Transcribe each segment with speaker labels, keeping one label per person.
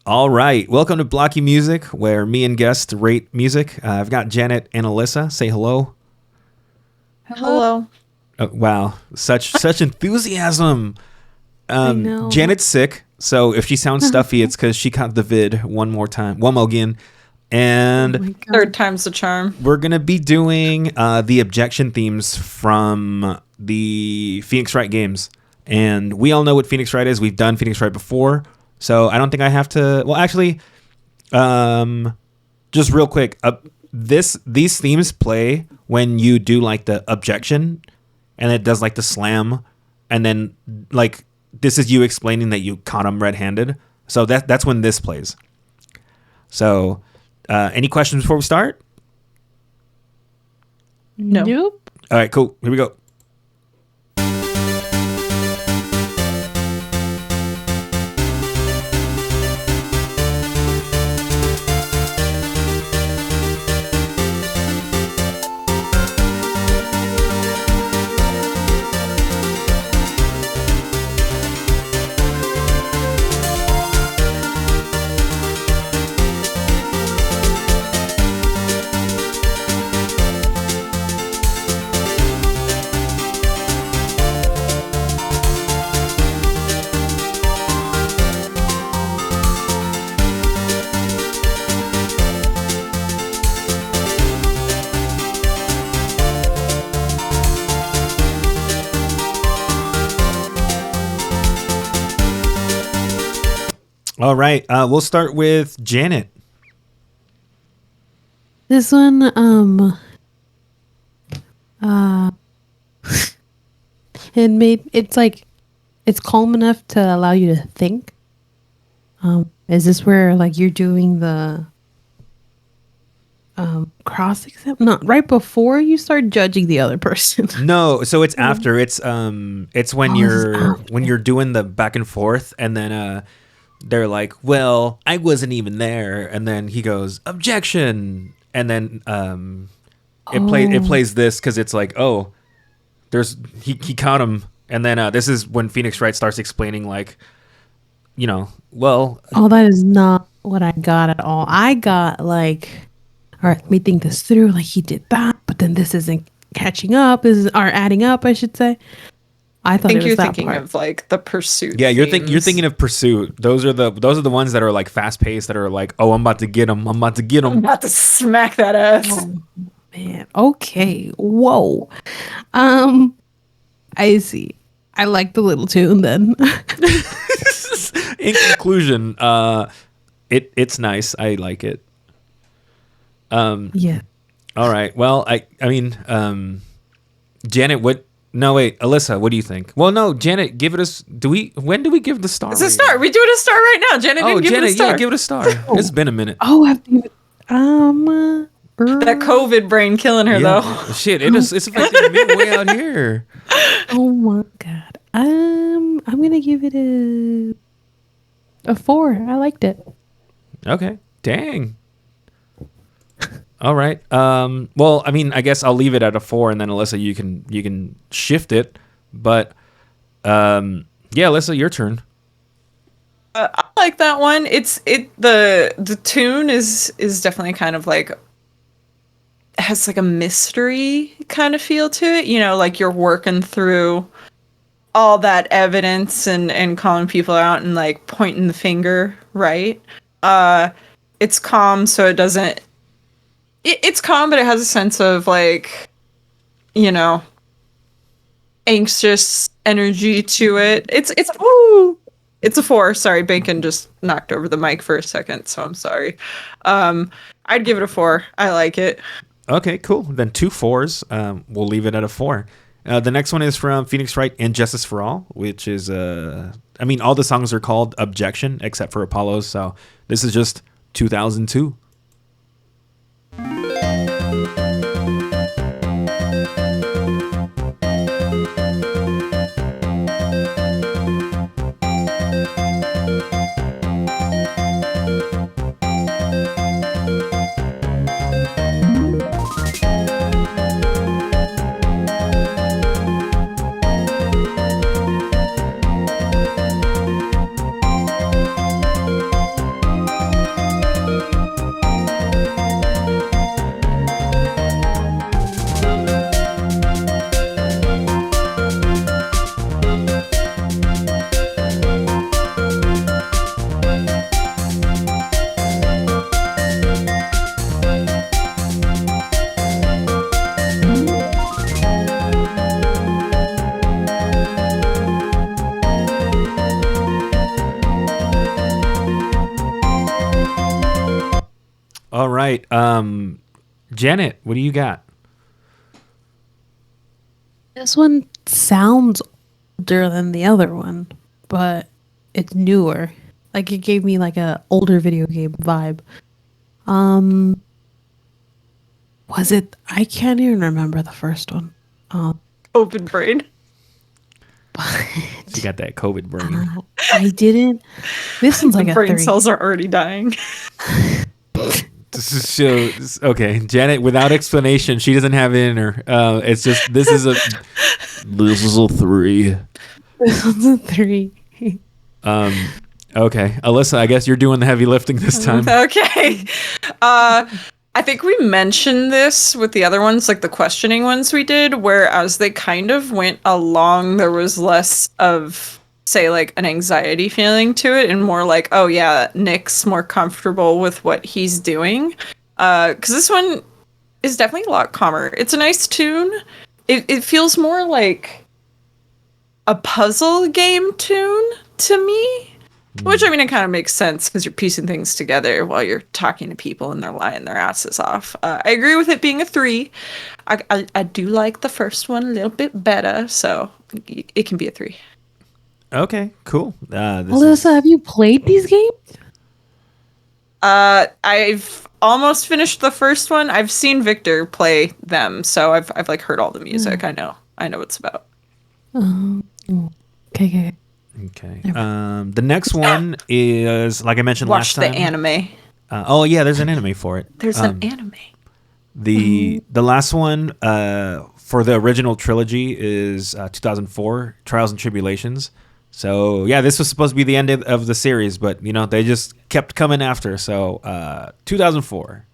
Speaker 1: All right. Welcome to Blocky Music, where me and guests rate music. I've got Janet and Alyssa. Say hello.
Speaker 2: Hello.
Speaker 1: Wow. Such enthusiasm.
Speaker 3: I know.
Speaker 1: Janet's sick, so if she sounds stuffy, it's because she caught the vid one more again. And
Speaker 2: Third time's the charm.
Speaker 1: we're going to be doing the Objection themes from the Phoenix Wright games. And we all know what Phoenix Wright is. We've done Phoenix Wright before. So I don't think I have to. Well, actually, just real quick, these themes play when you do like the objection, and it does like the slam, and then like this is you explaining that you caught him red-handed. So that's when this plays. So, any questions before we start?
Speaker 2: No.
Speaker 3: Nope.
Speaker 1: All right, cool. Here we go. All right, we'll start with Janet.
Speaker 3: This one, it's calm enough to allow you to think. Is this where like you're doing the cross exam? Not right before you start judging the other person.
Speaker 1: No, so it's after. It's when you're doing the back and forth, and then they're like, "Well, I wasn't even there," and then he goes, "Objection," and then it plays this because it's like, oh, he caught him, and then this is when Phoenix Wright starts explaining like, well,
Speaker 3: Oh, that is not what I got at all. I got like, all right, let me think this through. Like he did that, but then this isn't catching up, or adding up, I should say. I thought
Speaker 2: I think
Speaker 3: it was
Speaker 2: you're
Speaker 3: that
Speaker 2: thinking
Speaker 3: part.
Speaker 2: of like the pursuit.
Speaker 1: yeah, you're
Speaker 2: themes.
Speaker 1: thinking of Pursuit. Those are the ones that are like fast paced, that are like, oh, I'm about to get him. I'm about to get
Speaker 2: I'm
Speaker 1: him.
Speaker 2: about to smack that ass.
Speaker 3: Oh, man. Okay. Whoa. I see. I like the little tune then.
Speaker 1: In conclusion, it's nice. I like it.
Speaker 3: Yeah.
Speaker 1: All right. Well, I mean, Janet, what? No, wait, Alyssa, what do you think? Well, no, Janet, give it a. When do we give the star?
Speaker 2: It's a star. We do it a star right now. Janet
Speaker 1: Oh,
Speaker 2: didn't give it a
Speaker 1: Janet,
Speaker 2: star.
Speaker 1: yeah, give it a star. It's been a minute.
Speaker 3: Oh, I have to give it.
Speaker 2: That COVID brain killing her though.
Speaker 1: Shit, it's affecting me way out here.
Speaker 3: Oh my god. I'm gonna give it a 4. I liked it.
Speaker 1: Okay. Dang. All right. Well, I mean, I guess I'll leave it at a 4, and then Alyssa, you can shift it. But yeah, Alyssa, your turn.
Speaker 2: I like that one. The tune is definitely kind of like has like a mystery kind of feel to it. Like you're working through all that evidence and calling people out and like pointing the finger, right? It's calm, so it doesn't. It's calm, but it has a sense of like, anxious energy to it. It's a 4. Sorry, Bacon just knocked over the mic for a second, so I'm sorry. I'd give it a 4. I like it.
Speaker 1: Okay, cool. Then 2 4s. We'll leave it at a 4. The next one is from Phoenix Wright and Justice for All, which is I mean, all the songs are called Objection except for Apollo's. So this is just 2002. All right. Janet, what do you got?
Speaker 3: This one sounds older than the other one, but it's newer. Like it gave me like a older video game vibe. Um, was it? I can't even remember the first one.
Speaker 2: Open brain.
Speaker 1: You got that COVID brain.
Speaker 3: I didn't. This one's like
Speaker 2: The
Speaker 3: a
Speaker 2: brain
Speaker 3: 3.
Speaker 2: cells are already dying.
Speaker 1: This is okay. Janet, without explanation, she doesn't have it in her. It's just this is a 3.
Speaker 3: This one's a 3.
Speaker 1: Okay, Alyssa, I guess you're doing the heavy lifting this time.
Speaker 2: Okay. I think we mentioned this with the other ones, like the questioning ones we did, where as they kind of went along, there was less of, say, like an anxiety feeling to it and more like, oh yeah, Nick's more comfortable with what he's doing. Because this one is definitely a lot calmer. It's a nice tune. It feels more like a puzzle game tune to me. Which, I mean, it kind of makes sense because you're piecing things together while you're talking to people and they're lying their asses off. I agree with it being a 3. I do like the first one a little bit better, so it can be a 3.
Speaker 1: Okay, cool.
Speaker 3: Alyssa, have you played these games?
Speaker 2: I've almost finished the first one. I've seen Victor play them, so I've like heard all the music. I know what it's about.
Speaker 3: Okay.
Speaker 1: Okay. The next one is, like I mentioned last
Speaker 2: Watch
Speaker 1: time.
Speaker 2: the anime.
Speaker 1: Oh yeah, there's an anime for it.
Speaker 2: There's an anime.
Speaker 1: The last one for the original trilogy is 2004, Trials and Tribulations. So yeah, this was supposed to be the end of the series, but they just kept coming after. So 2004.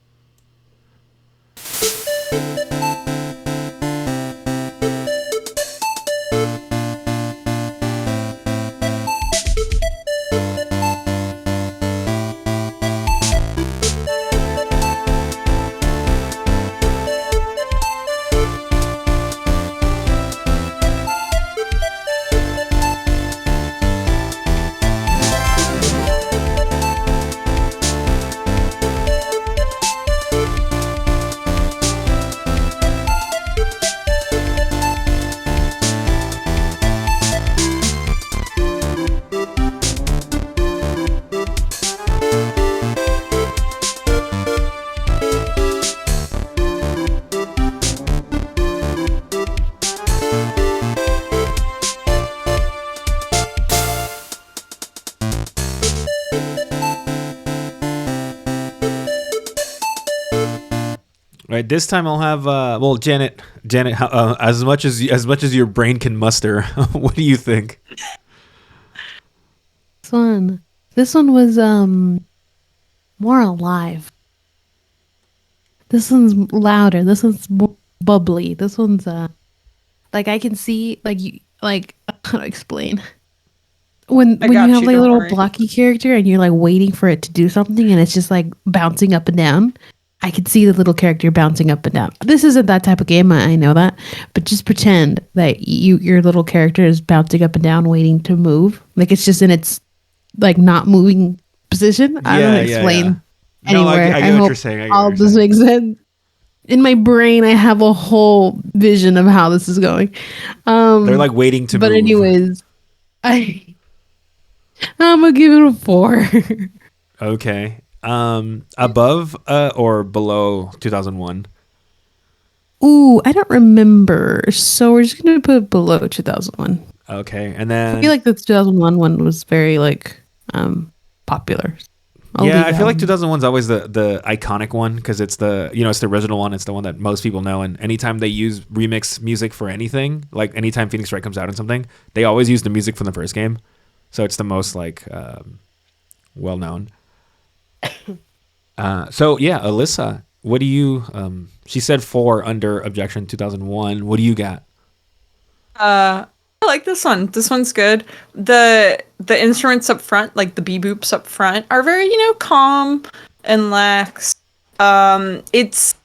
Speaker 1: Right, this time I'll have Janet, as much as your brain can muster, what do you think?
Speaker 3: This one was more alive. This one's louder. This one's more bubbly. This one's like I can see how to explain. When you have like a little blocky character and you're like waiting for it to do something and it's just like bouncing up and down. I can see the little character bouncing up and down. This isn't that type of game, I know that. But just pretend that your little character is bouncing up and down waiting to move. Like it's just in its like not moving position. I don't know how to explain anywhere.
Speaker 1: No, I get what you're saying.
Speaker 3: All this makes sense. In my brain, I have a whole vision of how this is going.
Speaker 1: They're like waiting to move.
Speaker 3: But anyways, I'm gonna give it a 4.
Speaker 1: Okay. Above or below 2001?
Speaker 3: Ooh, I don't remember. So we're just gonna put it below 2001.
Speaker 1: Okay, and then
Speaker 3: I feel like the 2001 one was very popular.
Speaker 1: I feel like 2001 is always the iconic one because it's it's the original one. It's the one that most people know. And anytime they use remix music for anything, like anytime Phoenix Wright comes out in something, they always use the music from the first game. So it's the most well known. Alyssa, what do you? She said 4 under Objection 2001. What do you got?
Speaker 2: I like this one. This one's good. The instruments up front, like the beboops up front, are very calm and lax. It's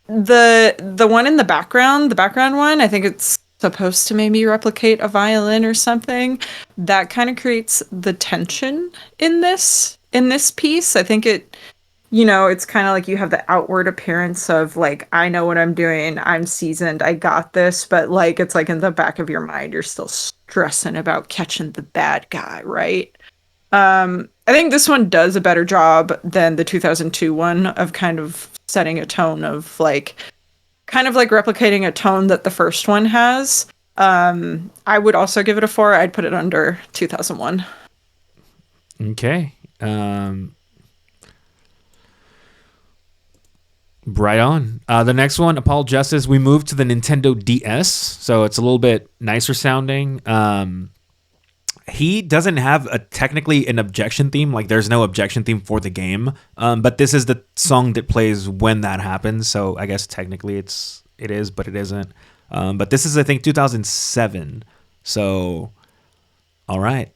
Speaker 2: the one in the background one. I think it's supposed to maybe replicate a violin or something. That kind of creates the tension in this piece. I think you know, it's kind of like you have the outward appearance of like, I know what I'm doing, I'm seasoned, I got this, but like it's like in the back of your mind, you're still stressing about catching the bad guy, right? I think this one does a better job than the 2002 one of kind of setting a tone of like, kind of like replicating a tone that the first one has. I would also give it a 4. I'd put it under 2001.
Speaker 1: Okay. Right on. The next one, Apollo Justice, we moved to the Nintendo DS, so it's a little bit nicer sounding. He doesn't have technically an Objection theme. Like, there's no Objection theme for the game. But this is the song that plays when that happens. So I guess technically it is, but it isn't. But this is, I think, 2007. So, all right.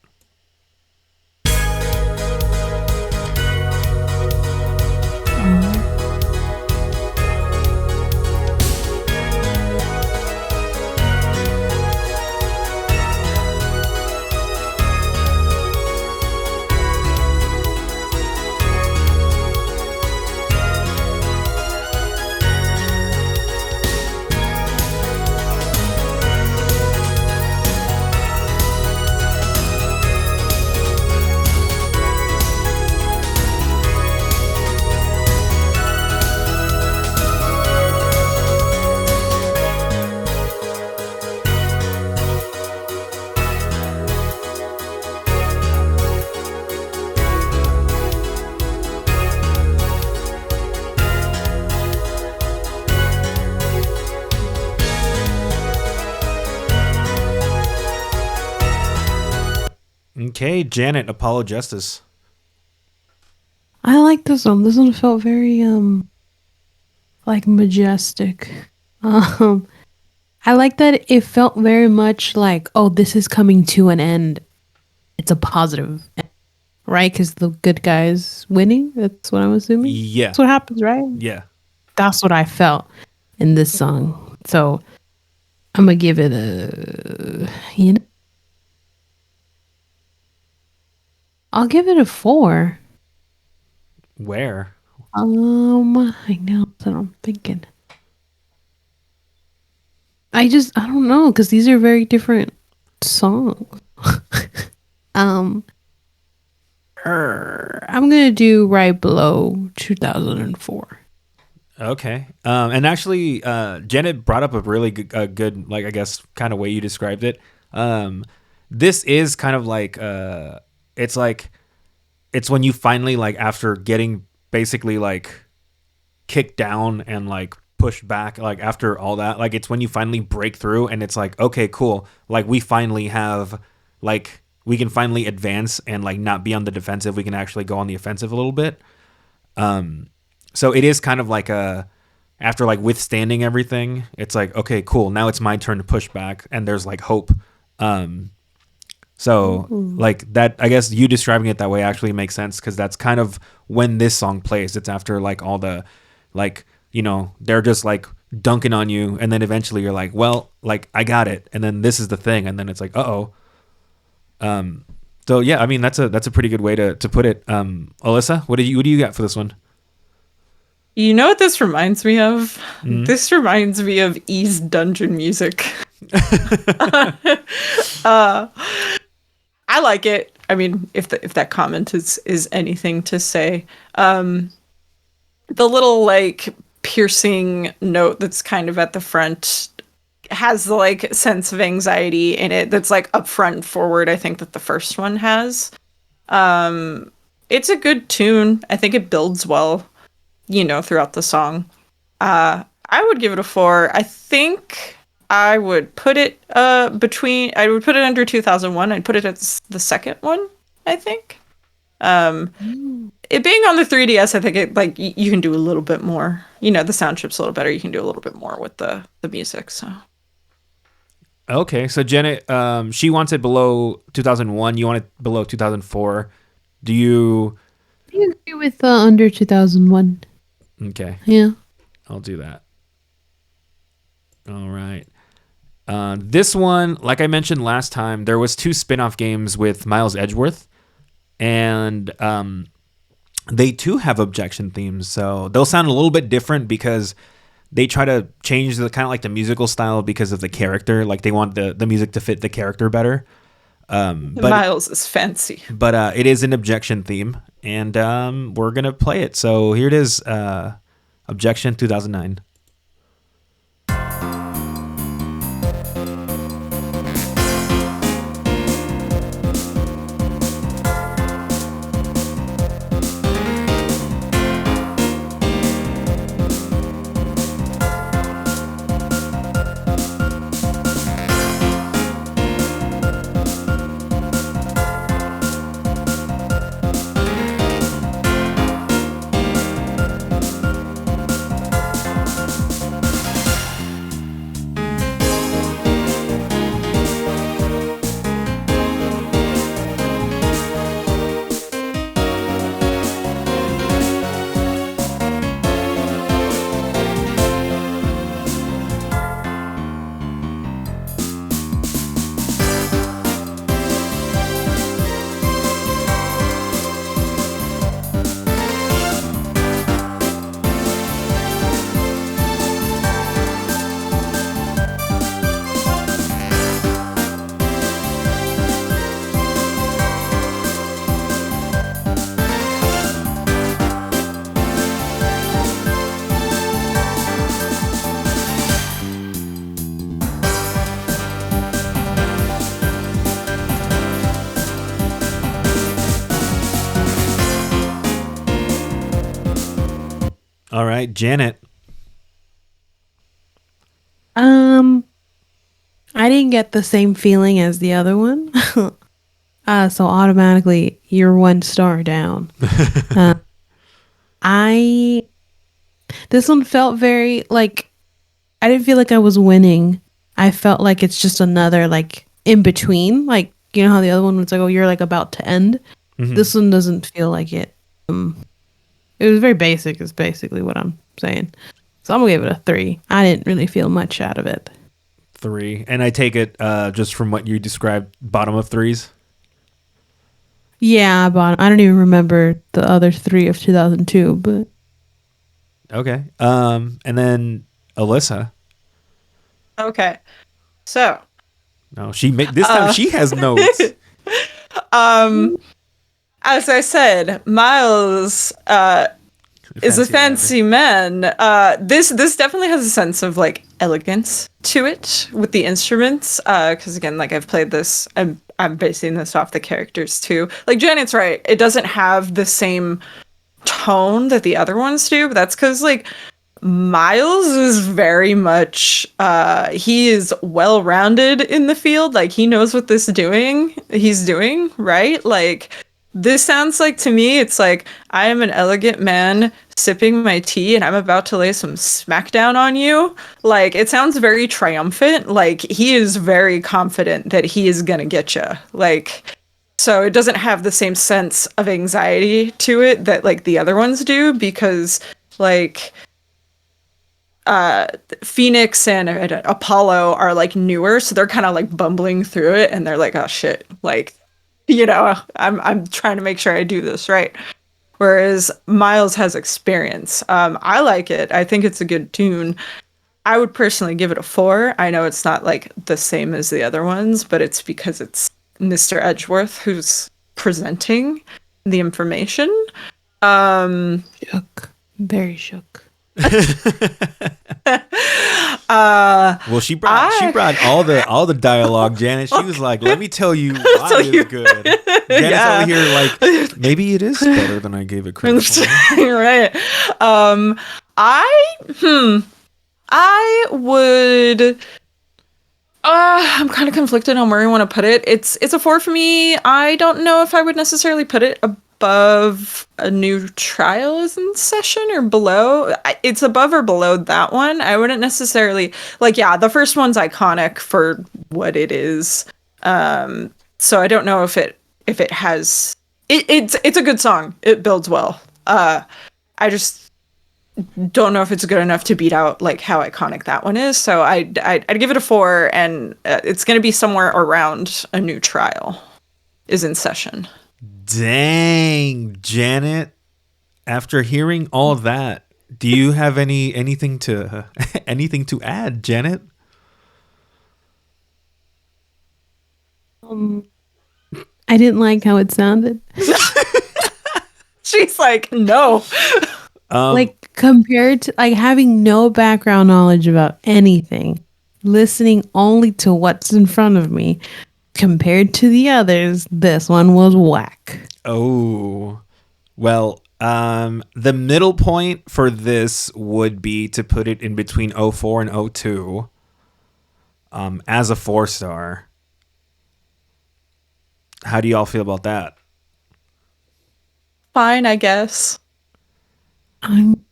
Speaker 1: Okay, Janet, Apollo Justice.
Speaker 3: I like this one. This one felt very like majestic. Um I like that it felt very much like, oh, this is coming to an end. It's a positive, right? Because the good guy's winning. That's what I'm assuming.
Speaker 1: Yeah.
Speaker 3: That's what happens, right?
Speaker 1: Yeah.
Speaker 3: That's what I felt in this song. So I'm gonna give it a, I'll give it a 4.
Speaker 1: Where?
Speaker 3: I know that's what I'm thinking. I don't know, because these are very different songs. I'm gonna do right below 2004.
Speaker 1: Okay. And actually, Janet brought up a really good, like, I guess, kind of way you described it. This is kind of like, it's like, it's when you finally, like, after getting basically, like, kicked down and, like, pushed back, like, after all that, like, it's when you finally break through and it's like, okay, cool. Like, we finally have, like, we can finally advance and, like, not be on the defensive. We can actually go on the offensive a little bit. So it is kind of like after like withstanding everything, it's like, okay, cool. Now it's my turn to push back, and there's like hope. So like that, I guess you describing it that way actually makes sense, because that's kind of when this song plays. It's after like all the, like, you know, they're just like dunking on you, and then eventually you're like, well, like, I got it, and then this is the thing, and then it's like, uh-oh. So yeah, I mean, that's a pretty good way to put it. Alyssa, what do you got for this one?
Speaker 2: You know what this reminds me of? Mm-hmm. This reminds me of E's dungeon music. I like it. I mean, if that comment is anything to say, the little like piercing note that's kind of at the front has the like sense of anxiety in it that's like up front and forward. I think that the first one has. It's a good tune. I think it builds well, you know, throughout the song. I would give it a 4. I think I would put it I would put it under 2001. I'd put it as the second one, I think. It being on the 3DS, I think it, like, you can do a little bit more. You know, the sound chip's a little better. You can do a little bit more with the music, so.
Speaker 1: Okay, so Janet, she wants it below 2001. You want it below 2004. Do you
Speaker 3: agree with under 2001?
Speaker 1: Okay.
Speaker 3: Yeah.
Speaker 1: I'll do that. All right. This one, like I mentioned last time, there was 2 spin-off games with Miles Edgeworth. And they too have Objection themes, so they'll sound a little bit different because they try to change the kind of like the musical style because of the character. Like they want the music to fit the character better. But
Speaker 2: Miles is fancy.
Speaker 1: it is an Objection theme, and we're gonna play it. So here it is, Objection 2009. All right, Janet.
Speaker 3: I didn't get the same feeling as the other one. So automatically you're 1 star down. I This one felt very like I didn't feel like I was winning. I felt like it's just another like in between. Like you know how the other one was like, oh, you're like about to end.
Speaker 1: Mm-hmm.
Speaker 3: This one doesn't feel like it. It was very basic. Is basically what I'm saying. So I'm gonna give it a 3. I didn't really feel much out of it.
Speaker 1: 3, and I take it just from what you described, bottom of 3s.
Speaker 3: Yeah, but I don't even remember the other 3 of 2002. But
Speaker 1: Okay. And then Alyssa.
Speaker 2: Okay. So,
Speaker 1: No, she made this time. She has notes.
Speaker 2: as I said, Miles is a fancy man. This definitely has a sense of like elegance to it with the instruments. Because again, like I've played this, I'm basing this off the characters too. Like Janet's right, it doesn't have the same tone that the other ones do, but that's because like Miles is very much he is well rounded in the field. Like he knows what he's doing, right? Like this sounds like to me, it's like I am an elegant man sipping my tea and I'm about to lay some smackdown on you. Like it sounds very triumphant. Like he is very confident that he is gonna get you. Like so it doesn't have the same sense of anxiety to it that like the other ones do because like Phoenix and Apollo are like newer, so they're kind of like bumbling through it and they're like, oh shit, like you know, I'm trying to make sure I do this right. Whereas Miles has experience. I like it. I think it's a good tune. I would personally give it a 4. I know it's not like the same as the other ones, but it's because it's Mr. Edgeworth who's presenting the information.
Speaker 3: shook, very shook.
Speaker 1: Well, she brought all the dialogue, Janet. She was like, "Let me tell you why it's good." Janet's over here like, maybe it is better than I gave it credit for.
Speaker 2: Right. I would. I'm kind of conflicted on where I want to put it. It's a 4 for me. I don't know if I would necessarily put it above A New Trial is in Session or below. It's above or below that one. I wouldn't necessarily like. Yeah, the first one's iconic for what it is. So I don't know if it has. It's a good song. It builds well. I just don't know if it's good enough to beat out like how iconic that one is. So I'd give it a 4, and it's going to be somewhere around A New Trial is in Session.
Speaker 1: Dang, Janet. After hearing all that, do you have anything to anything to add, Janet?
Speaker 3: I didn't like how it sounded.
Speaker 2: She's like, no.
Speaker 3: Like compared to like having no background knowledge about anything, listening only to what's in front of me, compared to the others, this one was whack.
Speaker 1: Oh, well, the middle point for this would be to put it in between 04 and 02, as a 4-star. How do y'all feel about that?
Speaker 2: Fine, I guess.
Speaker 3: I'm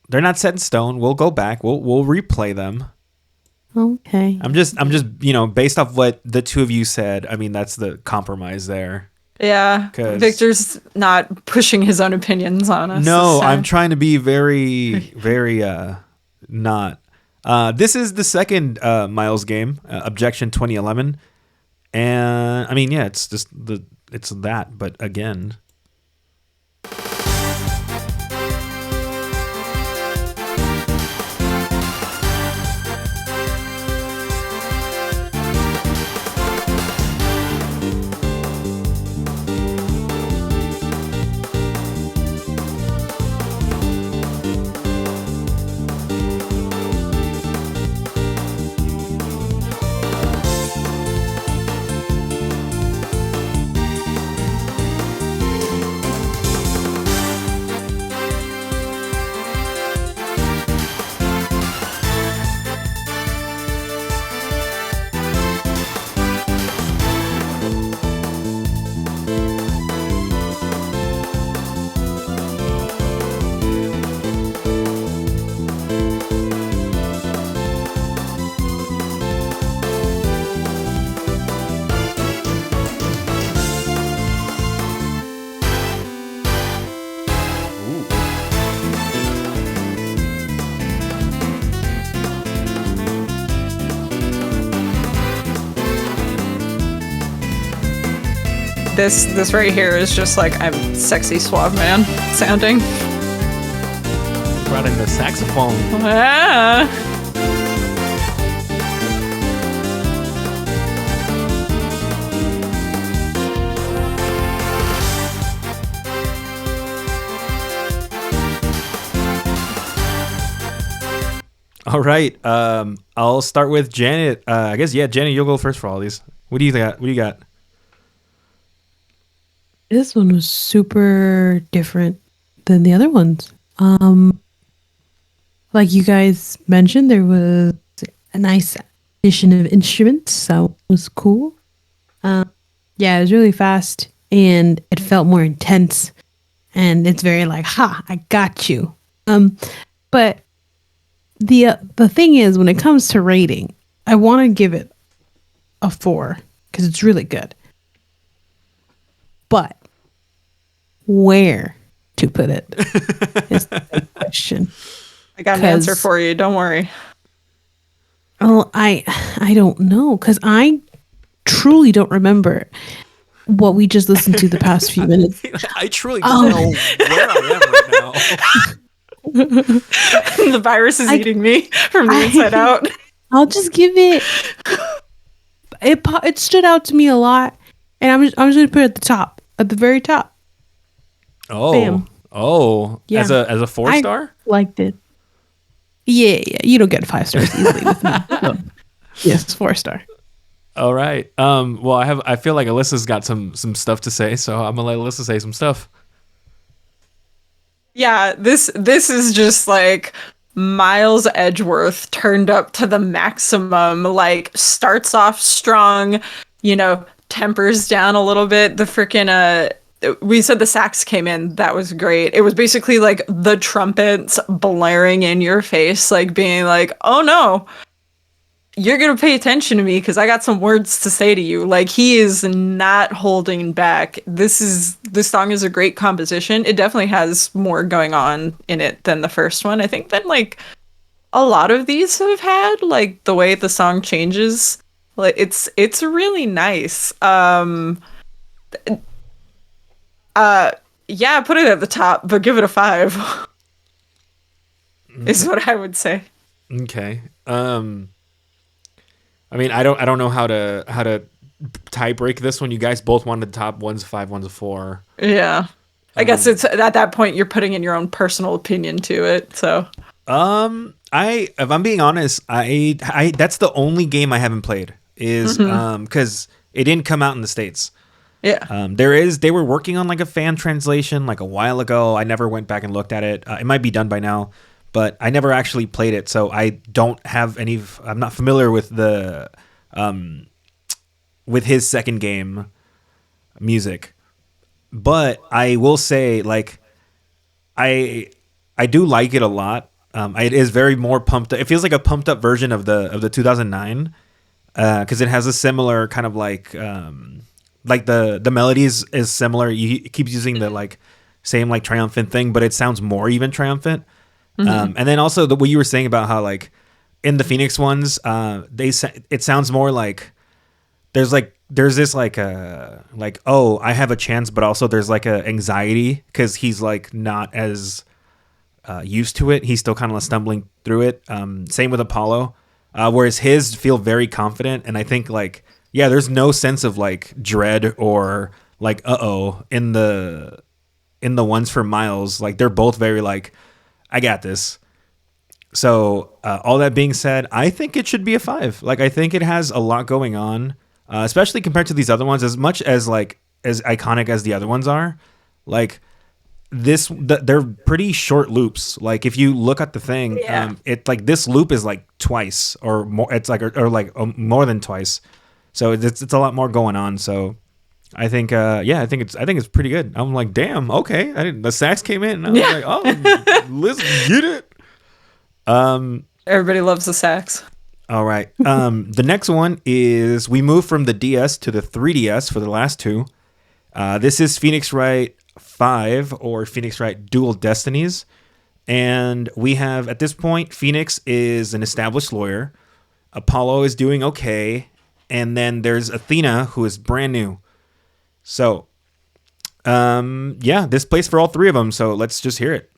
Speaker 1: They're not set in stone. We'll go back. We'll replay them.
Speaker 3: okay.
Speaker 1: I'm just based off what the two of you said. I mean, that's the compromise there.
Speaker 2: Yeah.
Speaker 1: 'Cause-
Speaker 2: Victor's not pushing his own opinions on us.
Speaker 1: No,
Speaker 2: this time.
Speaker 1: I'm trying to be very, very not. This is the second Miles game, Objection 2011, and I mean, yeah, it's just it's that, but again.
Speaker 2: This right here is just like I'm sexy suave man sounding.
Speaker 1: Brought in the saxophone.
Speaker 2: Ah.
Speaker 1: All right. I'll start with Janet. I guess Janet, you'll go first for all these. What do you got? What do you got?
Speaker 3: This one was super different than the other ones. Like you guys mentioned, there was a nice addition of instruments, so it was cool. Yeah, it was really fast and it felt more intense, and it's very like, "Ha, I got you." But the thing is, when it comes to rating, I want to give it a 4 because it's really good. But where to put it is the big question.
Speaker 2: I got an answer for you. Don't worry.
Speaker 3: Oh, I don't know, because I truly don't remember what we just listened to the past few minutes.
Speaker 1: I truly don't know where I am right now.
Speaker 2: The virus is eating me from the inside out.
Speaker 3: I'll just give it. It stood out to me a lot, and I'm just gonna put it at the top, at the very top.
Speaker 1: Oh,
Speaker 3: Bam. Yeah.
Speaker 1: As a 4-star.
Speaker 3: I liked it. Yeah. You don't get 5 stars easily with me. So, yes, 4-star.
Speaker 1: All right. Well, I feel like Alyssa's got some stuff to say, so I'm gonna let Alyssa say some stuff.
Speaker 2: Yeah, this is just like Miles Edgeworth turned up to the maximum. Like starts off strong, tempers down a little bit. The freaking we said the sax came in. That was great. It was basically like the trumpets blaring in your face, like being like, "Oh no, you're going to pay attention to me because I got some words to say to you." Like he is not holding back. This song is a great composition. It definitely has more going on in it than the first one. I think than like a lot of these have had, like the way the song changes. Like it's really nice. Yeah, put it at the top, but give it a 5. Is what I would say.
Speaker 1: Okay. I mean, I don't know how to tie break this one. You guys both wanted the top. One's a 5, one's a 4.
Speaker 2: Yeah. I guess it's at that point you're putting in your own personal opinion to it. So
Speaker 1: If I'm being honest, I that's the only game I haven't played is because it didn't come out in the States.
Speaker 2: yeah.
Speaker 1: They were working on like a fan translation like a while ago. I never went back and looked at it. It might be done by now, but I never actually played it, so I don't have I'm not familiar with the with his second game music. But I will say, like, I do like it a lot. It is very more pumped up. It feels like a pumped up version of the 2009 because it has a similar kind of like the melodies is similar. It keeps using the like same like triumphant thing, but it sounds more even triumphant. And then also what you were saying about how like in the Phoenix ones, it sounds more like there's this like oh, I have a chance, but also there's like a anxiety because he's like not as used to it. He's still kind of stumbling through it. Same with Apollo, whereas his feel very confident, and I think like yeah, there's no sense of like dread or like in the ones for Miles. Like they're both very like I got this. So all that being said, I think it should be a 5. Like I think it has a lot going on. Especially compared to these other ones, as much as like as iconic as the other ones are, like they're pretty short loops. Like if you look at the thing, it like this loop is like twice or more. It's like or like more than twice. So it's a lot more going on. So I think I think it's pretty good. I'm like, damn, okay. The sax came in, and I was like, oh, let's get it.
Speaker 2: Everybody loves the sax.
Speaker 1: All right. The next one is we move from the DS to the 3DS for the last two. This is Phoenix Wright 5 or Phoenix Wright Dual Destinies. And we have, at this point, Phoenix is an established lawyer. Apollo is doing okay. And then there's Athena, who is brand new. So, this plays for all three of them. So let's just hear it.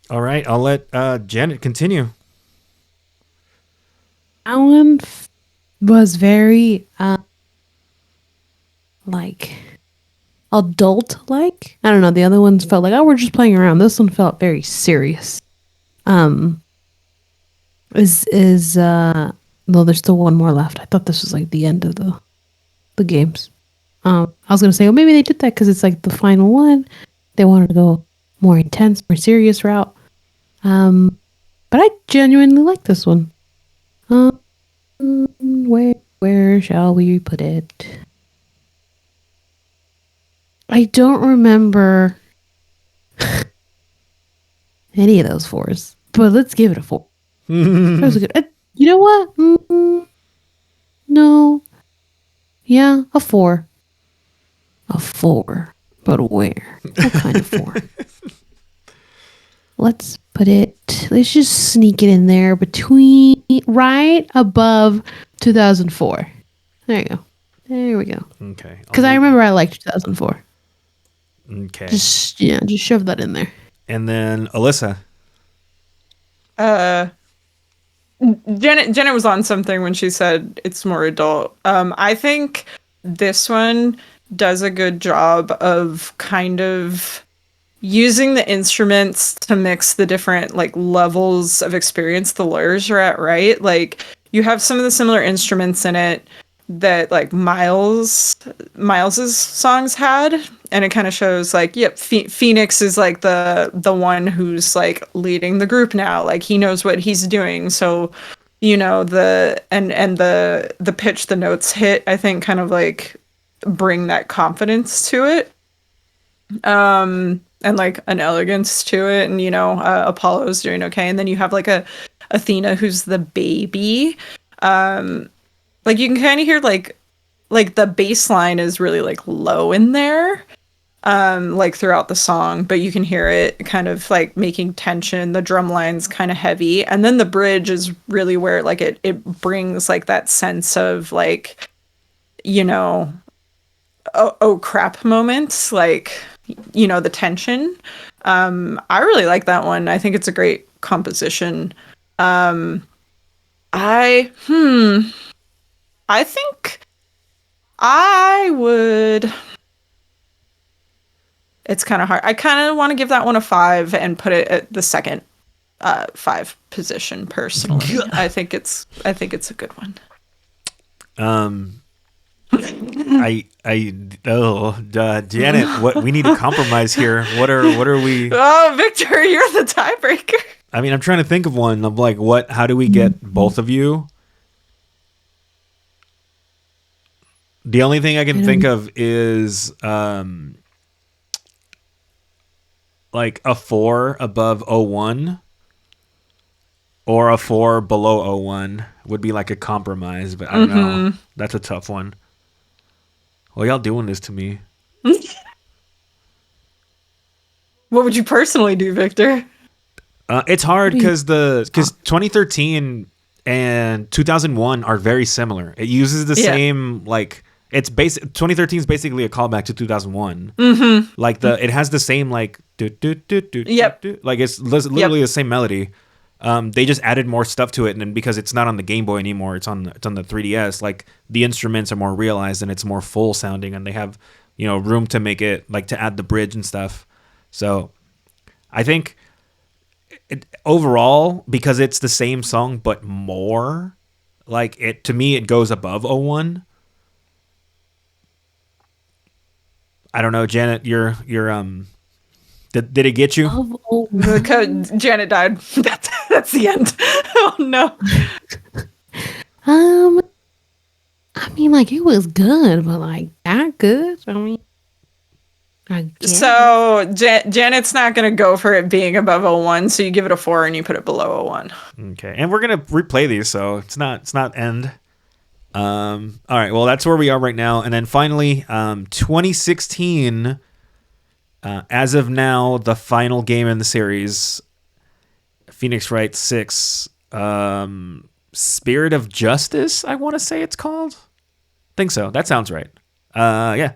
Speaker 1: All right, I'll let Janet continue.
Speaker 3: That one was very like adult like. I don't know. The other ones felt like, oh, we're just playing around. This one felt very serious. Well, there's still one more left. I thought this was like the end of the games. I was gonna say, well, maybe they did that because it's like the final one. They wanted to go more intense, more serious route. But I genuinely like this one. Where shall we put it? I don't remember any of those 4s, but let's give it a 4. That was a good. You know what? No. Yeah, a 4. A 4. But where? What kind of 4? Let's just sneak it in there right above 2004. There you go. There we go.
Speaker 1: Okay.
Speaker 3: Because I remember I liked 2004.
Speaker 1: Okay.
Speaker 3: Just shove that in there.
Speaker 1: And then Alyssa.
Speaker 2: Uh, Janet was on something when she said it's more adult. I think this one does a good job of kind of using the instruments to mix the different like levels of experience the lawyers are at, right? Like you have some of the similar instruments in it that like Miles's songs had, and it kind of shows like, yep, Phoenix is like the one who's like leading the group now. Like he knows what he's doing, so you know the pitch the notes hit, I think, kind of like bring that confidence to it. And like an elegance to it, and Apollo's doing okay, and then you have like a Athena who's the baby. Like you can kind of hear like the bass line is really like low in there, like throughout the song, but you can hear it kind of like making tension. The drum line's kind of heavy, and then the bridge is really where like it brings like that sense of like, oh crap moments, like the tension. I really like that one. I think it's a great composition. I think I would. It's kind of hard. I kind of want to give that one a 5 and put it at the second 5 position personally. I think it's a good one.
Speaker 1: Janet, what we need to compromise here. What are we?
Speaker 2: Oh, Victor, you're the tiebreaker.
Speaker 1: I mean, I'm trying to think of one. I'm like, how do we get both of you? The only thing I can think of is like a 4 above 01 or a 4 below 01 would be like a compromise, but I don't know. That's a tough one. Well, y'all doing this to me.
Speaker 2: What would you personally do, Victor?
Speaker 1: It's hard because 2013 and 2001 are very similar. It uses the same like. It's 2013 is basically a callback to 2001. Like it has the same like
Speaker 2: Yep.
Speaker 1: Like it's literally the same melody. They just added more stuff to it, and then because it's not on the Game Boy anymore, it's on the 3DS. Like the instruments are more realized and it's more full sounding, and they have room to make it like to add the bridge and stuff. So I think overall, because it's the same song but more, like it to me it goes above 01. I don't know, Janet. You're did it get you?
Speaker 2: Janet died. That's the end. Oh no.
Speaker 3: I mean, like it was good, but like that good. I mean, I guess.
Speaker 2: So Janet's not gonna go for it being above 01, so you give it a 4 and you put it below 01.
Speaker 1: Okay, and we're gonna replay these, so it's not end. All right, well, that's where we are right now. And then finally, 2016, as of now, the final game in the series, Phoenix Wright 6, Spirit of Justice, I want to say it's called. Think so. That sounds right. Yeah.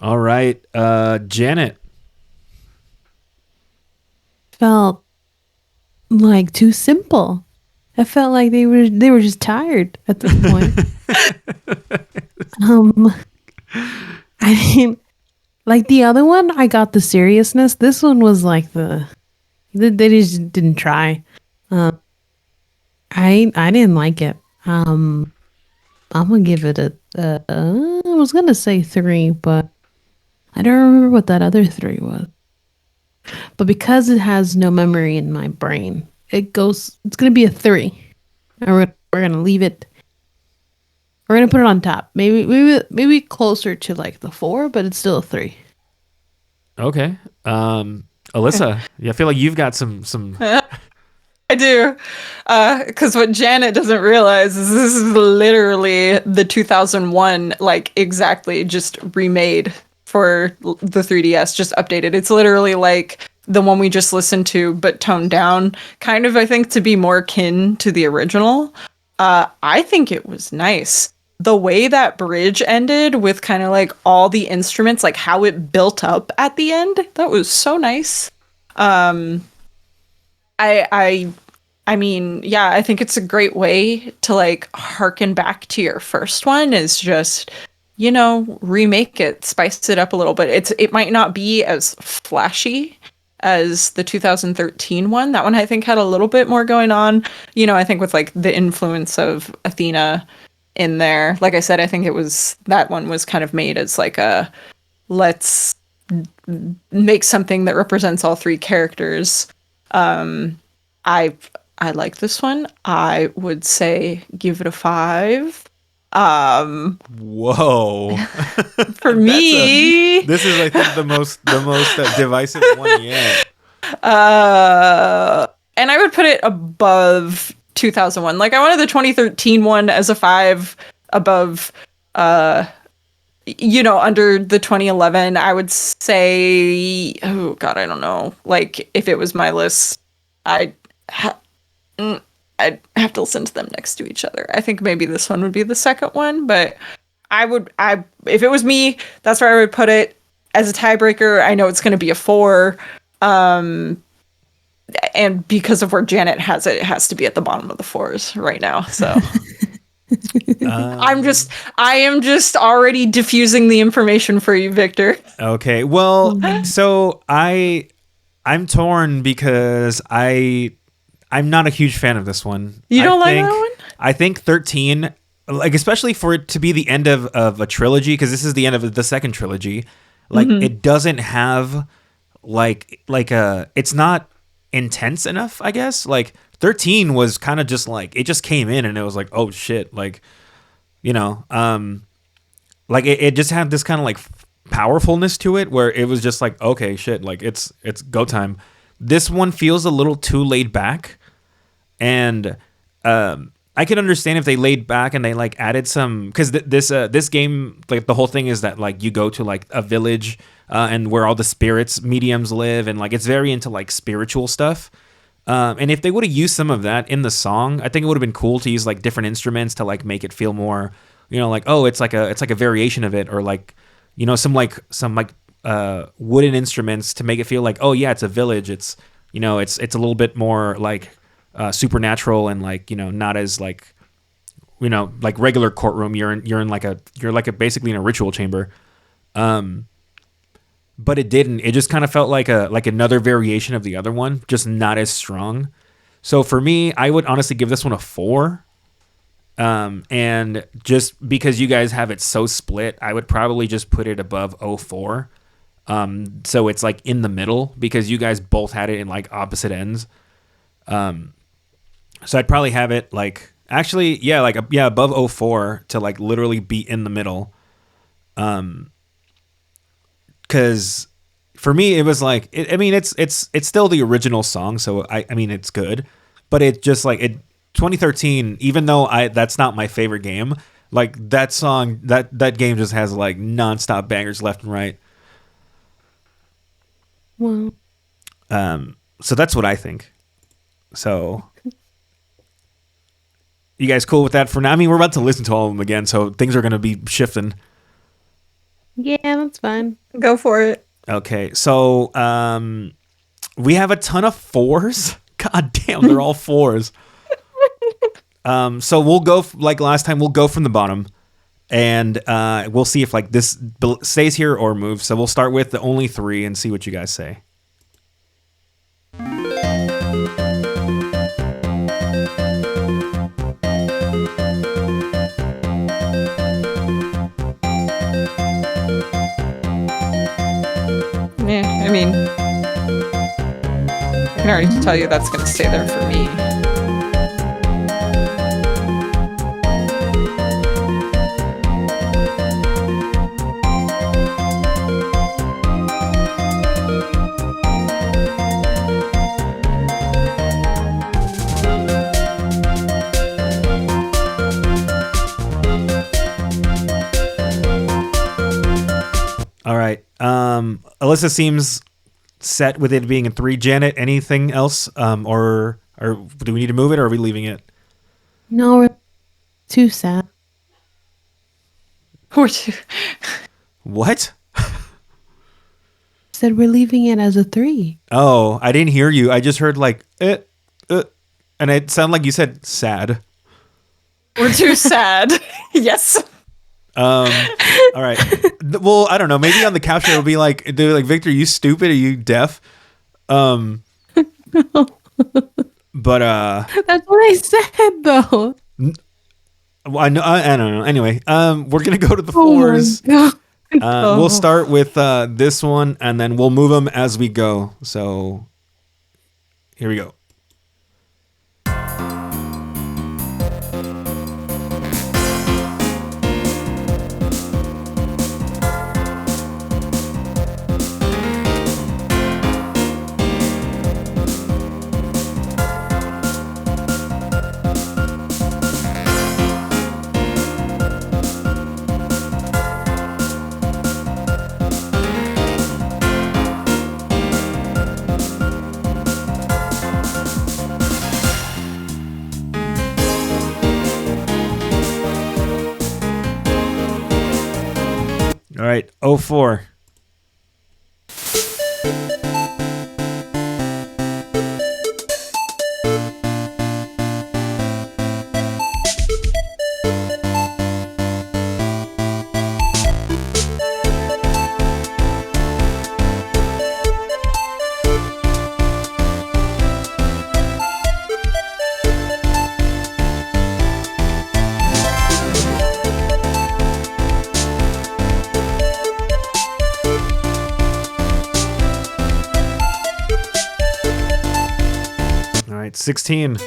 Speaker 1: All right, Janet.
Speaker 3: Felt like too simple. I felt like they were just tired at this point. um, I mean, like the other one, I got the seriousness. This one was like they just didn't try. I didn't like it. I'm gonna give it I was gonna say 3, but I don't remember what that other 3 was. But because it has no memory in my brain, it's gonna be a 3. And we're gonna leave it. We're gonna put it on top. Maybe closer to like the 4, but it's still a 3.
Speaker 1: Okay. Alyssa, yeah, I feel like you've got some.
Speaker 2: I do. Because what Janet doesn't realize is this is literally the 2001, like exactly just remade for the 3DS, just updated. It's literally like the one we just listened to, but toned down, kind of, I think, to be more kin to the original. I think it was nice. The way that bridge ended with kind of like all the instruments, like how it built up at the end, that was so nice. I mean, yeah, I think it's a great way to like harken back to your first one is just, remake it, spice it up a little bit. It might not be as flashy as the 2013 one. That one I think had a little bit more going on. I think with like the influence of Athena in there. Like I said, I think that one was kind of made as like a let's make something that represents all 3 characters. I like this one. I would say give it a 5.
Speaker 1: Whoa!
Speaker 2: For me,
Speaker 1: this is I think the most divisive one yet.
Speaker 2: And I would put it above 2001. Like I wanted the 2013 one as a 5 above. Under the 2011. I would say, oh god, I don't know. Like if it was my list, I'd have to listen to them next to each other. I think maybe this one would be the second one, but if it was me, that's where I would put it as a tiebreaker. I know it's going to be a 4, and because of where Janet has it, it has to be at the bottom of the 4s right now. So I am just already diffusing the information for you, Victor.
Speaker 1: Okay, well, so I'm torn because I'm not a huge fan of this one.
Speaker 2: You don't like that one?
Speaker 1: I think 13, like especially for it to be the end of a trilogy, because this is the end of the second trilogy. Like it doesn't have it's not intense enough, I guess. Like 13 was kind of just like it just came in and it was like, oh shit, like like it just had this kind of like powerfulness to it where it was just like, okay, shit, like it's go time. This one feels a little too laid back. And I could understand if they laid back and they like added some, because this game, like the whole thing is that like you go to like a village and where all the spirits mediums live, and like it's very into like spiritual stuff. And if they would have used some of that in the song, I think it would have been cool to use like different instruments to like make it feel more, like, oh, it's like a variation of it, or like some wooden instruments to make it feel like, oh yeah, it's a village. It's it's a little bit more like supernatural and like not as like like regular courtroom. You're basically in a ritual chamber. But it didn't. It just kind of felt like another variation of the other one, just not as strong. So for me, I would honestly give this one a 4. And just because you guys have it so split, I would probably just put it above 04. So it's like in the middle because you guys both had it in like opposite ends. So I'd probably have it like actually, yeah, above 04 to like literally be in the middle. Because for me, it was like, it's still the original song. So I mean, it's good, but it just like 2013, even though that's not my favorite game, like that song, that game just has like nonstop bangers left and right.
Speaker 3: Well,
Speaker 1: so that's what I think. So you guys cool with that for now? I mean, we're about to listen to all of them again, so things are going to be shifting.
Speaker 3: Yeah, that's fine.
Speaker 2: Go for it.
Speaker 1: Okay, so we have a ton of 4s. God damn, they're all 4s. So we'll go like last time. We'll go from the bottom, and we'll see if like this stays here or moves. So we'll start with the only 3 and see what you guys say.
Speaker 2: Yeah, I mean, I can already tell you that's gonna stay there for me.
Speaker 1: All right. Alyssa seems set with it being a 3. Janet, anything else? Or do we need to move it, or are we leaving it?
Speaker 3: No, we're too sad.
Speaker 2: Or two.
Speaker 1: What?
Speaker 3: Said we're leaving it as a 3.
Speaker 1: Oh, I didn't hear you. I just heard like and it sounded like you said sad.
Speaker 2: We're too sad. Yes.
Speaker 1: All right. Well, I don't know. Maybe on the caption it'll be like, Victor, you stupid? Are you deaf? But
Speaker 3: That's what I said, though.
Speaker 1: well, I don't know. Anyway, we're gonna go to the
Speaker 3: Oh my
Speaker 1: 4s.
Speaker 3: God.
Speaker 1: We'll start with this one, and then we'll move them as we go. So here we go. All right, 04. All right, 16.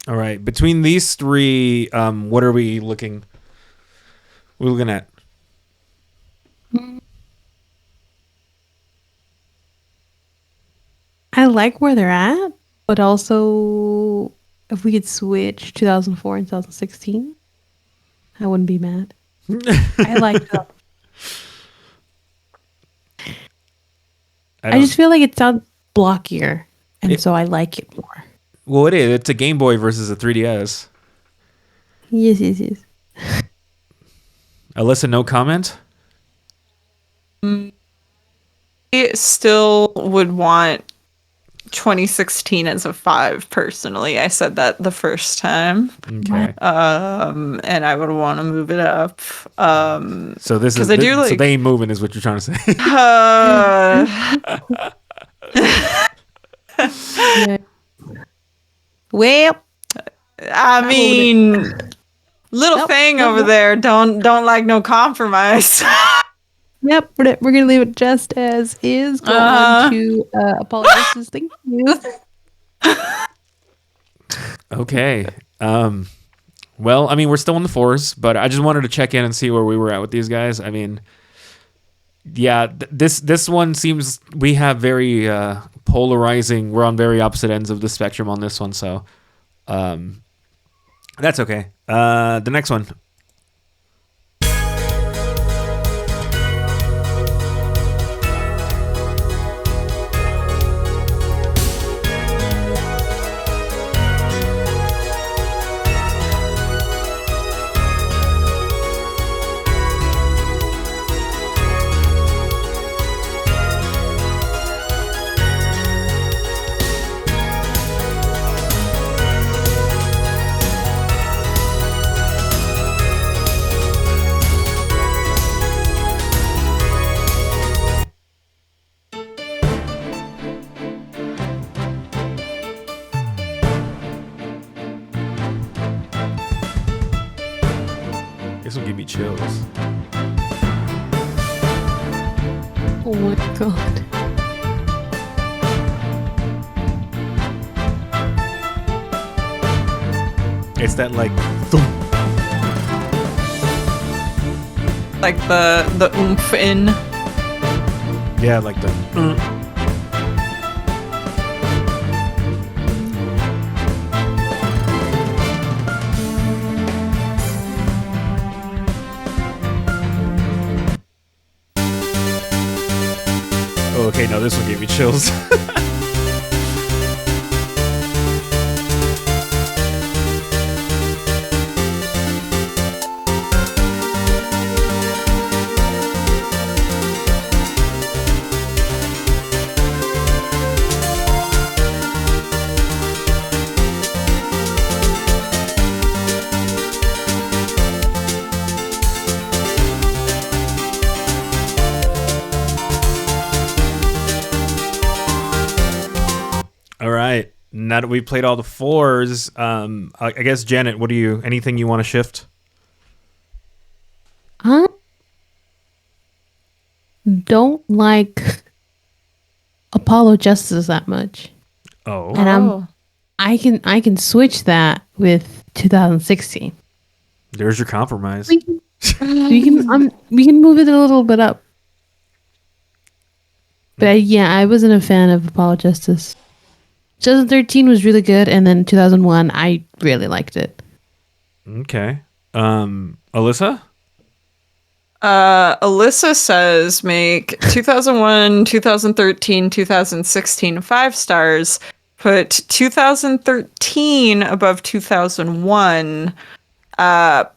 Speaker 1: All right, between these 3, what are we looking? We're looking at.
Speaker 3: I like where they're at, but also if we could switch 2004 and 2016, I wouldn't be mad. I like that. I just feel like it sounds blockier, and so I like it more.
Speaker 1: Well, it is. It's a Game Boy versus a 3DS.
Speaker 3: Yes.
Speaker 1: Alyssa, no comment?
Speaker 2: I still would want 2016 as a 5 personally. I said that the first time.
Speaker 1: Okay.
Speaker 2: And I would want to move it up.
Speaker 1: So this is
Speaker 2: I do
Speaker 1: so
Speaker 2: like-
Speaker 1: they ain't moving is what you're trying to say.
Speaker 3: Yeah. Well,
Speaker 2: I mean, little
Speaker 3: Nope.
Speaker 2: thing over there don't like no compromise.
Speaker 3: yep, we're gonna leave it just as is. Go on to apologies. Thank you.
Speaker 1: Okay. Well, I mean, we're still in the 4s, but I just wanted to check in and see where we were at with these guys. I mean, yeah, this one seems we have very polarizing. We're on very opposite ends of the spectrum on this one, so that's okay. The next one. This will give me chills.
Speaker 3: Oh my god.
Speaker 1: It's that like thump.
Speaker 2: Like the oomph in.
Speaker 1: Yeah, like the Oh, okay, no, this one gave me chills. All right. Now that we played all the 4s, I guess Janet, what do you? Anything you want to shift?
Speaker 3: I don't like Apollo Justice that much.
Speaker 1: Oh,
Speaker 3: And I can switch that with 2016.
Speaker 1: there's your compromise.
Speaker 3: We can move it a little bit up. But yeah, I wasn't a fan of Apollo Justice. 2013 was really good, and then 2001, I really liked it.
Speaker 1: Okay. Alyssa?
Speaker 2: Alyssa says make 2001, 2013, 2016 5 stars. Put 2013 above 2001.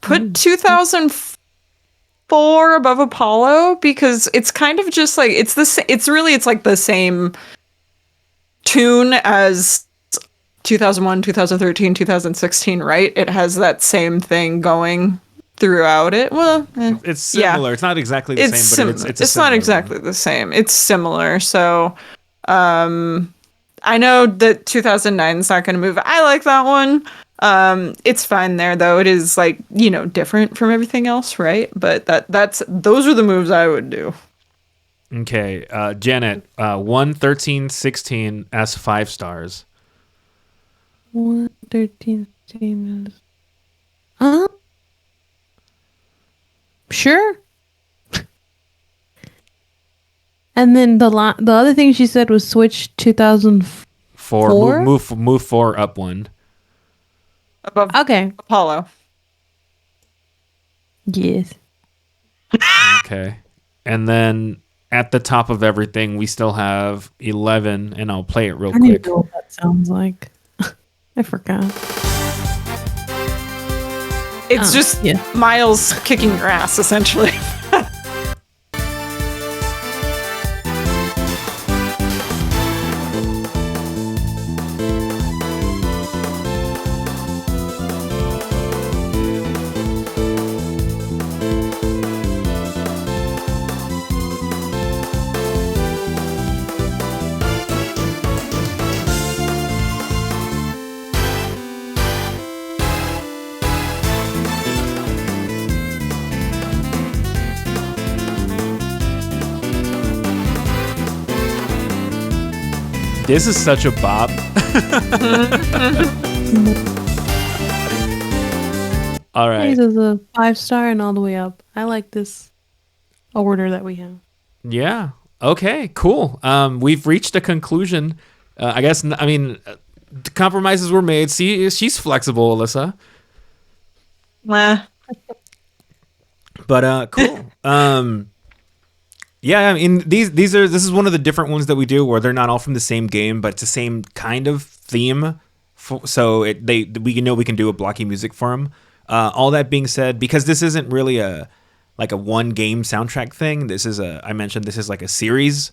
Speaker 2: Put 2004 above Apollo because it's kind of just like it's like the same tune as 2001, 2013, 2016, right? It has that same thing going throughout it. Well,
Speaker 1: It's similar. Yeah. It's not exactly the same, but it's
Speaker 2: not exactly the same. It's similar. So, I know that 2009 is not going to move. I like that one. It's fine there though. It is like, different from everything else, right? But those are the moves I would do.
Speaker 1: Okay, Janet, 1, 13, 16 as 5 stars.
Speaker 3: 1, 13, 16. Sure. And then the other thing she said was switch 2004.
Speaker 1: Move 4 up 1.
Speaker 2: Above Apollo.
Speaker 3: Yes.
Speaker 1: Okay, and then at the top of everything, we still have 11, and I'll play it real quick.
Speaker 3: I don't know what that sounds like. I forgot.
Speaker 2: It's just Miles kicking your ass, essentially.
Speaker 1: This is such a bop. All
Speaker 3: Praise
Speaker 1: right.
Speaker 3: is a 5-star and all the way up. I like this order that we have.
Speaker 1: Yeah. Okay. Cool. We've reached a conclusion. I guess. I mean, compromises were made. See, she's flexible, Alyssa.
Speaker 2: Meh.
Speaker 1: But cool. Yeah. I mean, these are. This is one of the different ones that we do where they're not all from the same game, but it's the same kind of theme. So we know we can do a blocky music for them. All that being said, because this isn't really a one game soundtrack thing. I mentioned this is like a series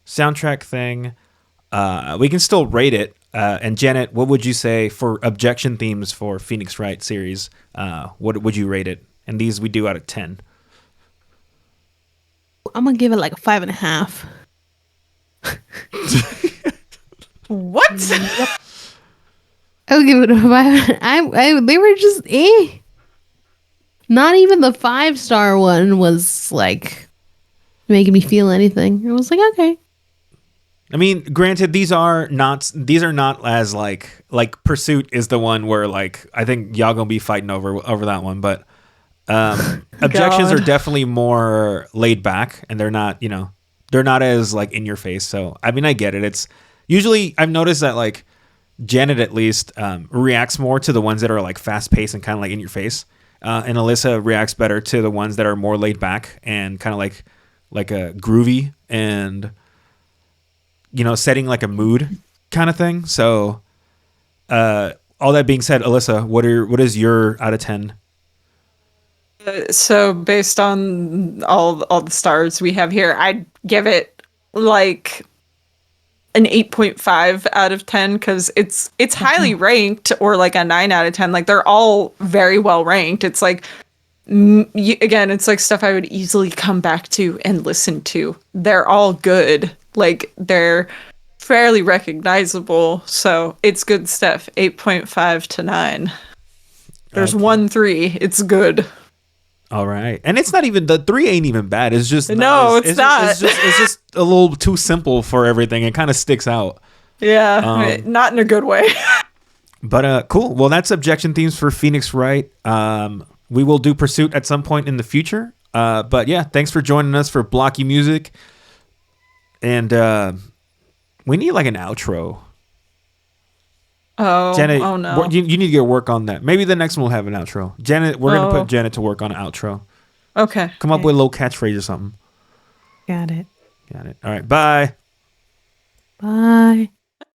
Speaker 1: soundtrack thing. We can still rate it. And Janet, what would you say for objection themes for Phoenix Wright series? What would you rate it? And these we do out of 10.
Speaker 3: I'm gonna give it like a 5.5.
Speaker 2: What?
Speaker 3: I'll give it a 5. They were just Not even the 5-star one was like making me feel anything. I was like, okay.
Speaker 1: I mean, granted, these are not as like Pursuit is the one where like I think y'all gonna be fighting over that one, but objections are definitely more laid back, and they're not as like in your face. So I mean, I get it. It's usually I've noticed that like Janet at least reacts more to the ones that are like fast paced and kind of like in your face, and Alyssa reacts better to the ones that are more laid back and kind of like a groovy and setting like a mood kind of thing. So all that being said, Alyssa, what is your out of 10?
Speaker 2: So based on all the stars we have here, I'd give it like an 8.5 out of 10 because it's highly ranked, or like a 9 out of 10. Like they're all very well ranked. It's like again, it's like stuff I would easily come back to and listen to. They're all good. Like they're fairly recognizable, so it's good stuff. 8.5 to 9. There's
Speaker 1: Okay.
Speaker 2: 1 3. It's good.
Speaker 1: All right, and it's not even the 3 ain't even bad. It's just
Speaker 2: No, it's not.
Speaker 1: It's just a little too simple for everything. It kind of sticks out.
Speaker 2: Yeah, not in a good way.
Speaker 1: But cool. Well, that's objection themes for Phoenix Wright. We will do Pursuit at some point in the future. But yeah, thanks for joining us for Blocky Music. And we need like an outro.
Speaker 2: Oh,
Speaker 1: Janet,
Speaker 2: oh no.
Speaker 1: you need to get work on that. Maybe the next one will have an outro. Janet, we're going to put Janet to work on an outro.
Speaker 2: Okay.
Speaker 1: Come up with a little catchphrase or something.
Speaker 3: Got it.
Speaker 1: Got it. All right. Bye.
Speaker 3: Bye.